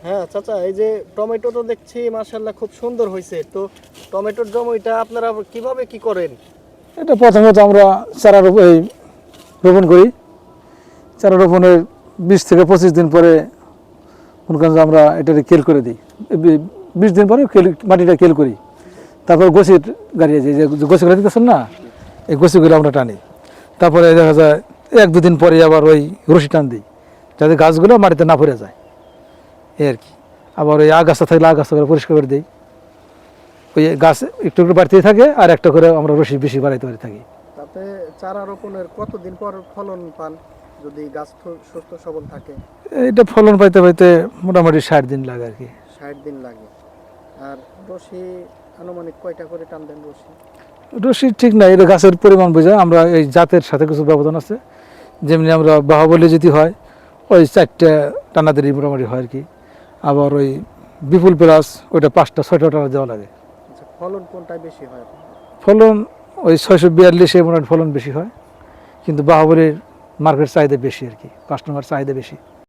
হ্যাঁ চাচা, এই যে টমেটো তো দেখছি মাশাআল্লাহ খুব সুন্দর হয়েছে। তো টমেটোর জমিটা আপনারা কিভাবে কি করেন? এটা প্রথমত আমরা চারা রোপণ করি। চারা রোপণের 20 থেকে 25 দিন পরে মনে করেন যে আমরা এটাকে কেল করে দিই। 20 দিন পরে মাটিটা কেল করি। তারপর গোছির গাড়িয়ে যে গোছি গাড়ি দিতেছেন না, এই গোছিগুলো আমরা টানি। তারপরে দেখা যায় 1-2 দিন পরে আবার ওই রশি টান দিই, যাতে গাছগুলো মাটিতে না পড়ে যায় এই আর কি। আবার ওই আগাছা থাকলে আগাছাগুলো পরিষ্কার করে দিই। ওই গাছ একটু একটু বাড়তেই থাকে, আর একটা করে আমরা রশি বেশি বাড়াইতে পারি থাকি। তাতে চারা রোপণের কতদিন পর ফলন পান যদি গাছ সুস্থ সবল থাকে? এটা ফলন পাইতে পাইতে মোটামুটি 60 দিন লাগে আর কি। 60 দিন লাগে। আর রশি আনুমানিক কয়টা করে টান দেন রশি? রশি ঠিক না, এটা গাছের পরিমাণ বোঝা। আমরা এই জাতের সাথে কিছু ব্যবধান আছে। যেমনি আমরা বাহুবলী যদি হয় ওই 4টে টানা দিলেই মোটামুটি হয় আর কি। আবার ওই বিপুল প্লাস ওইটা 5টা 6টা টানা দেওয়া লাগে। আচ্ছা, ফলন কোনটায় বেশি হয় আপনার? ফলন ওই 642-এ মোটামুটি ফলন বেশি হয়, কিন্তু বাহুবলীর মার্কেট চাহিদা বেশি আর কি, কাস্টমার চাহিদা বেশি।